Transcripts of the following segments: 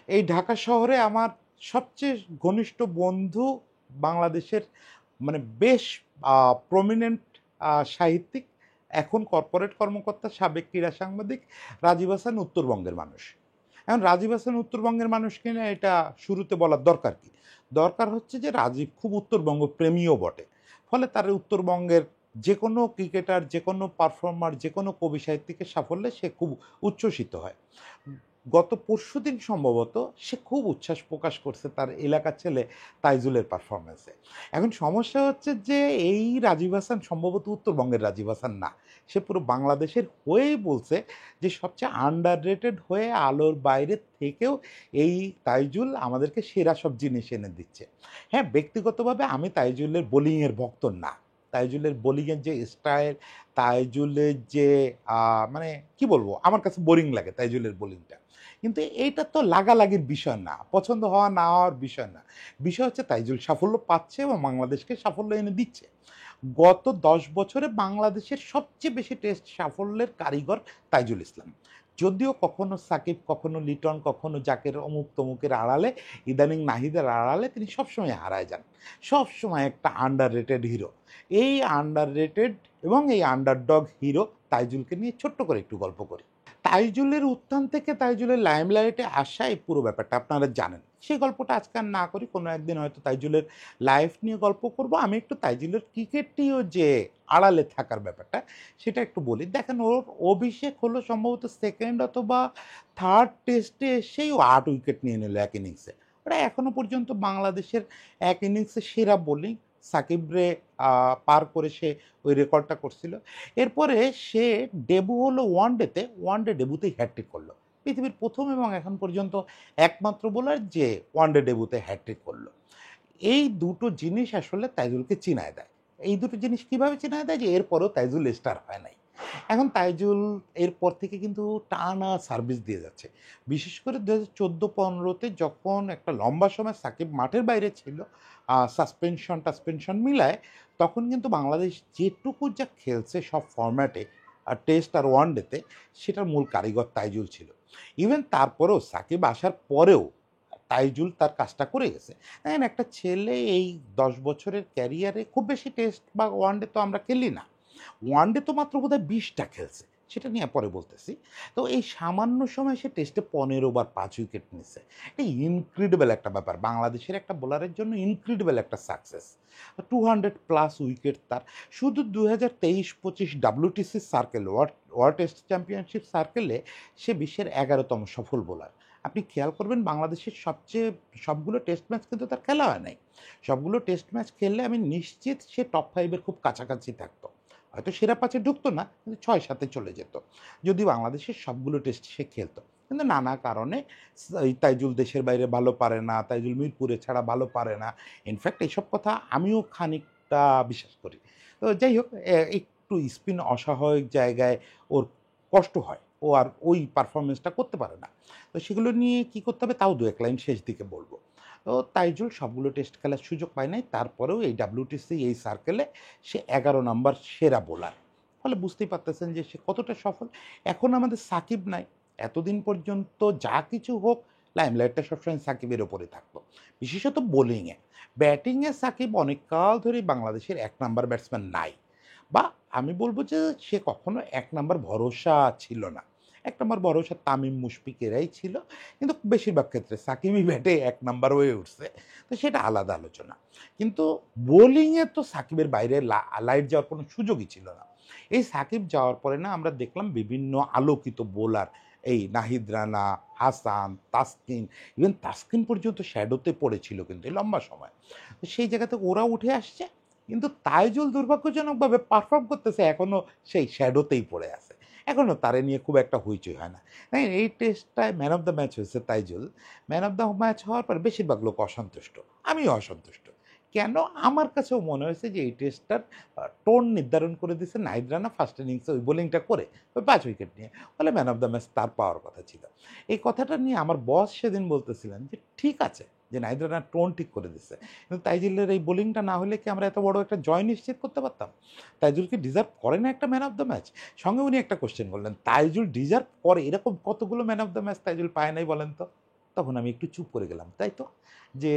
এই ঢাকা শহরে আমার সবচেয়ে ঘনিষ্ঠ বন্ধু বাংলাদেশের মানে বেশ প্রমিনেন্ট সাহিত্যিক, এখন কর্পোরেট কর্মকর্তা, সাবেক ক্রীড়া সাংবাদিক রাজীব হাসান উত্তরবঙ্গের মানুষ। এখন রাজীব হাসান উত্তরবঙ্গের মানুষ কিনা এটা শুরুতে বলার দরকার কি? দরকার হচ্ছে যে রাজীব খুব উত্তরবঙ্গ প্রেমীও বটে, ফলে তার উত্তরবঙ্গের যে কোনো ক্রিকেটার, যে কোনো পারফর্মার, যে কোনো কবি সাহিত্যিকের সাফল্যে সে খুব উচ্ছ্বসিত হয়। গত পরশুদিন সম্ভবত সে খুব উচ্ছ্বাস প্রকাশ করছে তার এলাকার ছেলে তাইজুলের পারফরমেন্সে। এখন সমস্যা হচ্ছে যে এই রাজীব হাসান সম্ভবত উত্তরবঙ্গের রাজীব হাসান না, সে পুরো বাংলাদেশের হয়েই বলছে যে সবচেয়ে আন্ডার রেটেড হয়ে আলোর বাইরে থেকেও এই তাইজুল আমাদেরকে সেরা সব জিনিস এনে দিচ্ছে। হ্যাঁ, ব্যক্তিগতভাবে আমি তাইজুলের বোলিংয়ের ভক্ত না। তাইজুলের বোলিংয়ের যে স্টাইল, তাইজুলের যে মানে কি বলবো, আমার কাছে বোরিং লাগে তাইজুলের বোলিংটা। কিন্তু এইটা তো লাগালাগির বিষয় না, পছন্দ হওয়া না হওয়ার বিষয় না। বিষয় হচ্ছে তাইজুল সাফল্য পাচ্ছে এবং বাংলাদেশকে সাফল্য এনে দিচ্ছে। গত 10 বছরে বাংলাদেশের সবচেয়ে বেশি টেস্ট সাফল্যের কারিগর তাইজুল ইসলাম। যদিও কখনো সাকিব, কখনো লিটন, কখনো জাকের অমুক তমুকের আড়ালে, ইদানিং নাহিদের আড়ালে তিনি সবসময় হারায় যান। সবসময় একটা আন্ডার রেটেড হিরো। এই আন্ডার রেটেড এবং এই আন্ডারডগ হিরো তাইজুলকে নিয়ে ছোট্ট করে একটু গল্প করি। তাইজুলের উত্থান থেকে তাইজুলের লাইমলাইটে আসা এই পুরো ব্যাপারটা আপনারা জানেন। সেই গল্পটা আজকে আর না করি, কোনো একদিন হয়তো তাইজুলের লাইফ নিয়ে গল্প করব। আমি একটু তাইজুলের ক্রিকেটটিও যে আড়ালে থাকার ব্যাপারটা সেটা একটু বলি। দেখেন, ওর অভিষেক হলো সম্ভবত সেকেন্ড অথবা থার্ড টেস্টে এসেই ও 8 উইকেট নিয়ে নিল এক ইনিংসে। ওটা এখনো পর্যন্ত বাংলাদেশের এক ইনিংসে সেরা বোলিং। সাকিব রে পার করে সে ওই রেকর্ডটা করছিল। এরপরে সে ডেবু হলো ওয়ানডেতে, ওয়ানডে ডেবুতেই হ্যাটট্রিক করলো। পৃথিবীর প্রথম এবং এখন পর্যন্ত একমাত্র বোলার যে ওয়ানডে ডেবুতে হ্যাটট্রিক করলো। এই দুটো জিনিস আসলে তাইজুলকে চিনায় দেয়। এই দুটো জিনিস কিভাবে চিনায় দেয়? যে এরপরও তাইজুল স্টার হয় নাই। এখন তাইজুল এরপর থেকে কিন্তু টানা সার্ভিস দিয়ে যাচ্ছে। বিশেষ করে 2014-15-তে যখন একটা লম্বা সময় সাকিব মাঠের বাইরে ছিল, সাসপেনশন মিলায়, তখন কিন্তু বাংলাদেশ যেটুকু যা খেলছে সব ফরম্যাটে, টেস্ট আর ওয়ানডেতে, সেটার মূল কারিগর তাইজুল ছিল। ইভেন তারপরেও সাকিব আসার পরেও তাইজুল তার কাজটা করে গেছে। দেখেন, একটা ছেলে এই 10 বছরের ক্যারিয়ারে খুব বেশি টেস্ট বা ওয়ানডে তো আমরা খেলি না। ওয়ানডে তো মাত্র বোধহয় 20টা খেলছে, সেটা নিয়ে পরে বলতেছি। তো এই সামান্য সময় সে টেস্টে 15 বার 5 উইকেট নিচ্ছে। এটা ইনক্রেডিবল একটা ব্যাপার, বাংলাদেশের একটা বোলারের জন্য ইনক্রেডিবল একটা সাকসেস। 200+ উইকেট তার। শুধু 2023-25 WTC circle, World Test Championship সার্কেলে সে বিশ্বের 11তম সফল বোলার। আপনি খেয়াল করবেন বাংলাদেশের সবগুলো টেস্ট ম্যাচ কিন্তু তার খেলা হয় নাই। সবগুলো টেস্ট ম্যাচ খেললে আমি নিশ্চিত সে টপ 5-এর খুব কাছাকাছি থাকতো। হয়তো সেরা 5-এ ঢুকতো না, কিন্তু 6-7-এ চলে যেত যদি বাংলাদেশের সবগুলো টেস্ট সে খেলতো। কিন্তু নানা কারণে এই তাইজুল দেশের বাইরে ভালো পারে না, তাইজুল মিরপুরে ছাড়া ভালো পারে না। ইনফ্যাক্ট এইসব কথা আমিও খানিকটা বিশ্বাস করি। তো যাই হোক, একটু স্পিন অসহায়ক জায়গায় ওর কষ্ট হয়, ও আর ওই পারফরমেন্সটা করতে পারে না। তো সেগুলো নিয়ে কি করতে হবে তাও 2-1 লাইন শেষ দিকে বলবো। তো তাইজুল সবগুলো টেস্ট খেলার সুযোগ পায় নাই, তারপরেও এই WTC এই সার্কেলে সে 11 নম্বর সেরা বোলার। ফলে বুঝতেই পারতেছেন যে সে কতটা সফল। এখন আমাদের সাকিব নাই। এতদিন পর্যন্ত যা কিছু হোক, লাইমলাইটটা সবসময় সাকিবের ওপরে থাকতো, বিশেষত বোলিংয়ে। ব্যাটিংয়ে সাকিব অনেক কাল ধরেই বাংলাদেশের 1 নম্বর ব্যাটসম্যান নাই, বা আমি বলবো যে সে কখনো 1 নম্বর ভরসা ছিল না। 1 নম্বর ভরসা তামিম মুশফিকেরাই ছিল, কিন্তু বেশিরভাগ ক্ষেত্রে সাকিবই ব্যাটে 1 নম্বর হয়ে উঠছে। তো সেটা আলাদা আলোচনা। কিন্তু বোলিংয়ে তো সাকিবের বাইরে লাইট যাওয়ার কোনো সুযোগই ছিল না। এই সাকিব যাওয়ার পরে না আমরা দেখলাম বিভিন্ন আলোকিত বোলার, এই নাহিদ রানা, হাসান, তাসকিন, ইভেন তাসকিন পর্যন্ত শ্যাডোতে পড়েছিল কিন্তু এই লম্বা সময়। তো সেই জায়গা থেকে ওরা উঠে আসছে, কিন্তু তাইজুল দুর্ভাগ্যজনকভাবে পারফর্ম করতেছে এখনও সেই শ্যাডোতেই পড়ে আছে। এখনও তারে নিয়ে খুব একটা হইচই হয় না। দেখেন, এই টেস্টটায় ম্যান অফ দ্য ম্যাচ হয়েছে Taijul. Man of the match হওয়ার পর বেশিরভাগ লোক অসন্তুষ্ট, আমিও অসন্তুষ্ট। কেন? আমার কাছেও মনে হয়েছে যে এই টেস্টটার টোন নির্ধারণ করে দিয়েছে নাহিদ রানা ফার্স্ট ইনিংসে ওই বোলিংটা করে ওই 5 উইকেট নিয়ে। ফলে ম্যান অফ দ্য ম্যাচ তার পাওয়ার কথা ছিল। এই কথাটা নিয়ে আমার বস সেদিন বলতেছিলেন যে ঠিক আছে যে নাহিদ রানার টোন ঠিক করে দিচ্ছে, কিন্তু তাইজুলের এই বোলিংটা না হলে কি আমরা এত বড় একটা জয় নিশ্চিত করতে পারতাম? তাইজুল কি ডিজার্ভ করে না একটা ম্যান অফ দ্য ম্যাচ? সঙ্গে উনি একটা কোশ্চেন করলেন, তাইজুল ডিজার্ভ করে এরকম কতগুলো man of the match Taijul পায় নাই বলেন তো? তখন আমি একটু চুপ করে গেলাম, তাই তো? যে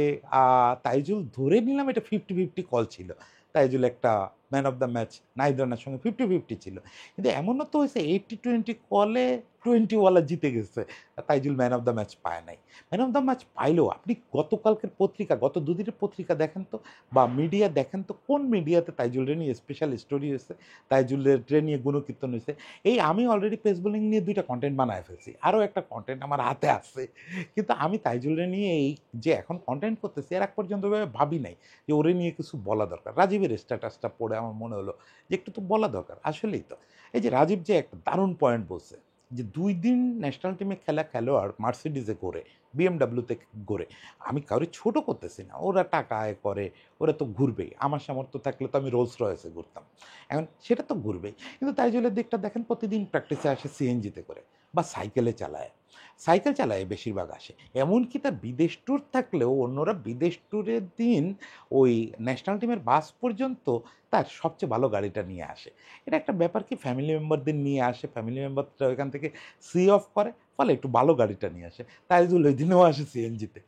তাইজুল ধরে নিলাম এটা 50-50 কল ছিল। তাইজুল একটা man of the match Nahid রানার সঙ্গে 50-50 ছিল। কিন্তু এমনও তো হয়েছে 80-20 কলে 20 ওয়ালা জিতে গেছে। Taijul man of the match পায় নাই। ম্যান অফ দ্য ম্যাচ পাইলেও আপনি গতকালকের পত্রিকা, গত দুদিনের পত্রিকা দেখেন তো, বা মিডিয়া দেখেন তো, কোন মিডিয়াতে তাইজুলরে নিয়ে স্পেশাল স্টোরি হয়েছে, তাইজুলের নিয়ে গুণকীর্তন হয়েছে। এই আমি অলরেডি পেস বোলিং নিয়ে 2টা কন্টেন্ট বানায় ফেলছি, আরও একটা কন্টেন্ট আমার হাতে আছে। কিন্তু আমি তাইজুলরে নিয়ে এই যে এখন কন্টেন্ট করতেছি এর আগ পর্যন্ত ভাবি নাই যে ওরে নিয়ে কিছু বলা দরকার। রাজীবের স্ট্যাটাসটা পড়ে আমার মনে হলো যে একটু তো বলা দরকার। আসলেই তো এই যে রাজীব যে একটা দারুণ পয়েন্ট বলছে যে 2 দিন ন্যাশনাল টিমে খেলা খেলোয়াড় মার্সিডিজে ঘোরে, বিএমডাব্লিউতে ঘোরে। আমি কাউরে ছোট করতেছি না, ওরা টাকা আয় করে, ওরা তো ঘুরবেই। আমার সামর্থ্য থাকলে তো আমি রোলস রয়েসে ঘুরতাম, এখন সেটা তো ঘুরবেই। কিন্তু তাইজুলের দিকটা দেখেন, প্রতিদিন প্র্যাকটিসে আসে সিএনজিতে করে বা সাইকেলে চালায়, সাইকেল চালায় বেশিরভাগ আসে। এমনকি তার বিদেশ ট্যুর থাকলেও অন্যরা বিদেশ ট্যুরের দিন ওই ন্যাশনাল টিমের বাস পর্যন্ত তার সবচেয়ে ভালো গাড়িটা নিয়ে আসে। এটা একটা ব্যাপার কি, ফ্যামিলি মেম্বারদের নিয়ে আসে, ফ্যামিলি মেম্বাররা ওইখান থেকে সি অফ করে, ফলে একটু ভালো গাড়িটা নিয়ে আসে। তাইজুল ওই দিনেও আসে সিএনজিতে।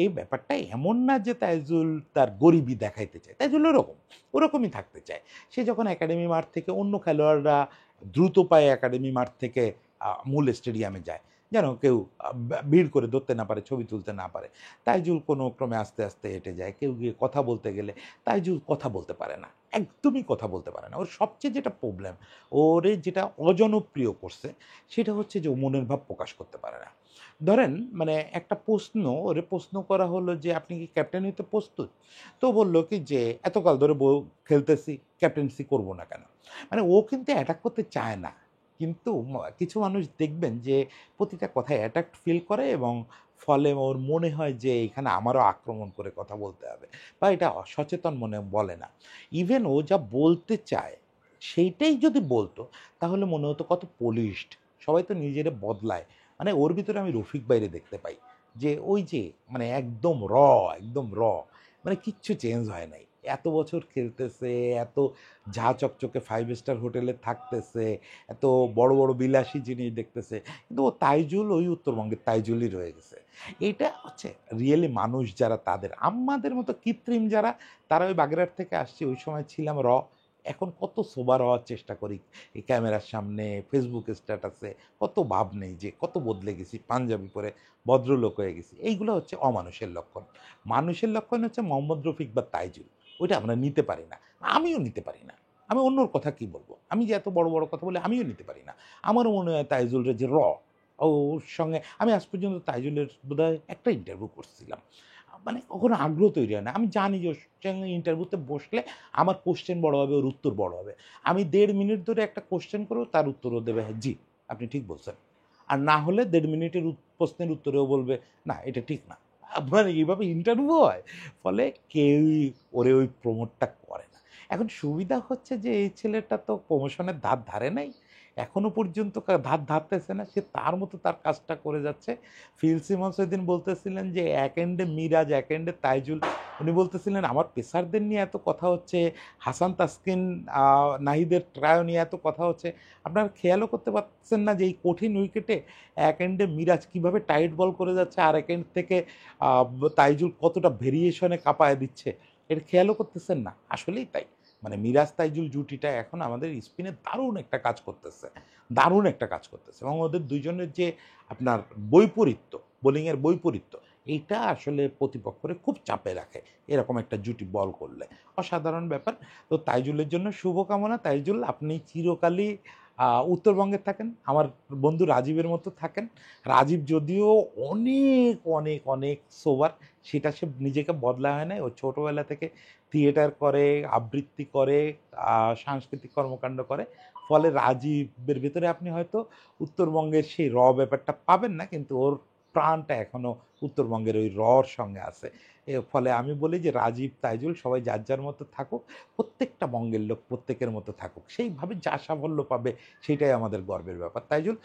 এই ব্যাপারটা এমন না যে তাইজুল তার গরিবি দেখাইতে চায়, তাইজুল ওরকমই থাকতে চায়। সে যখন একাডেমি মাঠ থেকে অন্য খেলোয়াড়রা দ্রুত পায়ে একাডেমি মাঠ থেকে মূল স্টেডিয়ামে যায়, যেন কেউ ভিড় করে ধরতে না পারে, ছবি তুলতে না পারে। তাইজুল কোনো ক্রমে আস্তে আস্তে হেঁটে যায়। কেউ গিয়ে কথা বলতে গেলে তাইজুল কথা বলতে পারে না, একদমই কথা বলতে পারে না। ওর সবচেয়ে যেটা প্রবলেম, ওরে যেটা অজনপ্রিয় করছে, সেটা হচ্ছে যে ও মনের ভাব প্রকাশ করতে পারে না। ধরেন মানে একটা প্রশ্ন, ওরে প্রশ্ন করা হলো যে আপনি কি ক্যাপ্টেন হইতে প্রস্তুত? তো বলল কি যে এতকাল ধরে খেলতেছি, ক্যাপ্টেন্সি করব না কেন? মানে ও কিন্তু অ্যাটাক করতে চায় না। কিন্তু কিছু মানুষ দেখবেন যে প্রতিটা কথায় অ্যাটাকড ফিল করে, এবং ফলে ওর মনে হয় যে এখানে আমারও আক্রমণ করে কথা বলতে হবে, বা এটা অসচেতন মনে বলে না। ইভেন ও যা বলতে চায় সেইটাই যদি বলতো, তাহলে মনে হতো কত পলিশড। সবাই তো নিজেরে বদলায়। মানে ওর ভিতরে আমি রফিক ভাইরে দেখতে পাই, যে ওই যে মানে একদম র, মানে কিচ্ছু চেঞ্জ হয় নাই। এত বছর খেলতেছে, এত ঝাঁ চকচকে 5 স্টার হোটেলে থাকতেছে, এত বড় বড় বিলাসী জিনিস দেখতেছে, কিন্তু ও তাইজুল ওই উত্তরবঙ্গের তাইজুলই রয়ে গেছে। এইটা হচ্ছে রিয়েলি মানুষ যারা, তাদের আমাদের মতো কৃত্রিম যারা, তারা ওই বাগেরহাট থেকে আসছে, ওই সময় ছিলাম এখন কত সোবার হওয়ার চেষ্টা করি এই ক্যামেরার সামনে, ফেসবুক স্ট্যাটাসে, কত ভাব নেই যে কত বদলে গেছি, পাঞ্জাবি পরে ভদ্রলোক হয়ে গেছি। এইগুলো হচ্ছে অমানুষের লক্ষণ। মানুষের লক্ষণ হচ্ছে মোহাম্মদ রফিক বা তাইজুল, ওইটা আমরা নিতে পারি না। আমিও নিতে পারি না। আমি অন্যর কথা কি বলবো, আমি যে এত বড় বড় কথা বলে আমিও নিতে পারি না। আমারও মনে হয় তাইজুলের যে ওর সঙ্গে আমি আজ পর্যন্ত তাইজুলের বোধহয় একটা ইন্টারভিউ করছিলাম, মানে কখনো আগ্রহ তৈরি হয় না। আমি জানি যে ওর সঙ্গে ইন্টারভিউতে বসলে আমার কোশ্চেন বড় হবে, ওর উত্তর বড় হবে। আমি 1.5 মিনিট ধরে একটা কোশ্চেন করবো, তার উত্তরও দেবে হ্যাঁ জি আপনি ঠিক বলছেন, আর না হলে 1.5 মিনিটের প্রশ্নের উত্তরেও বলবে না এটা ঠিক না। মানে এইভাবে ইন্টারভিউ হয়, ফলে কেউই ওরে ওই প্রমোটটা করে না। এখন সুবিধা হচ্ছে যে এই ছেলেটা তো প্রমোশনের ধার ধারে নাই, এখনো পর্যন্ত ধার ধারতেছে না, সে তার মতো তার কাজটা করে যাচ্ছে। ফিল সিমন্স ওই দিন বলতেছিলেন যে এক এন্ডে মিরাজ, এক এন্ডে তাইজুল। উনি বলতেছিলেন আমার পেসারদের নিয়ে এত কথা হচ্ছে, হাসান তাসকিন নাহিদের ট্রায়ো নিয়ে এত কথা হচ্ছে, আপনারা খেয়ালও করতে পারছেন না যে এই কঠিন উইকেটে এক এন্ডে মিরাজ কীভাবে টাইট বল করে যাচ্ছে, আর এক এন্ড থেকে তাইজুল কতটা ভেরিয়েশনে কাঁপায় দিচ্ছে, এটা খেয়ালও করতেছেন না। আসলেই তাই, মানে মিরাজ তাইজুল জুটিটা এখন আমাদের স্পিনে দারুণ একটা কাজ করতেছে, দারুণ একটা কাজ করতেছে, এবং ওদের দুইজনের যে আপনার বৈপরীত্য, বোলিংয়ের বৈপরীত্য, এইটা আসলে প্রতিপক্ষরে খুব চাপে রাখে এরকম একটা জুটি বল করলে। অসাধারণ ব্যাপার। তো তাইজুলের জন্য শুভকামনা। তাইজুল, আপনি চিরকালই উত্তরবঙ্গে থাকেন, আমার বন্ধু রাজীবের মতো থাকেন। রাজীব যদিও অনেক অনেক অনেক সোবার, সেটা সে নিজেকে বদলা হয় নাই। ও ছোটোবেলা থেকে থিয়েটার করে, আবৃত্তি করে, সাংস্কৃতিক কর্মকাণ্ড করে, ফলে রাজীবের ভেতরে আপনি হয়তো উত্তরবঙ্গের সেই ব্যাপারটা পাবেন না, কিন্তু ওর প্রাণটা এখনও উত্তরবঙ্গের ওই রর সঙ্গে আছে। এর ফলে আমি বলি যে রাজীব, তাইজুল সবাই যার যার মতো থাকুক, প্রত্যেকটা বঙ্গের লোক প্রত্যেকের মতো থাকুক, সেইভাবে যা সাফল্য পাবে সেটাই আমাদের গর্বের ব্যাপার। তাইজুল,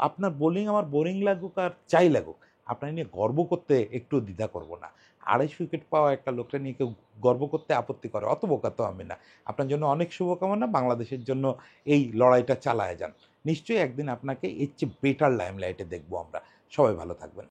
আপনার বোলিং আমার বোরিং লাগুক আর যাই লাগুক, আপনার নিয়ে গর্ব করতে একটু দ্বিধা করব না। 250 উইকেট পাওয়া একটা লোকটা নিয়ে কেউ গর্ব করতে আপত্তি করে, অত বোকা তো আমি না। আপনার জন্য অনেক শুভকামনা। বাংলাদেশের জন্য এই লড়াইটা চালায় যান। নিশ্চয়ই একদিন আপনাকে এর চেয়ে বেটার লাইমলাইটে দেখবো আমরা। সবাই ভালো থাকবেন।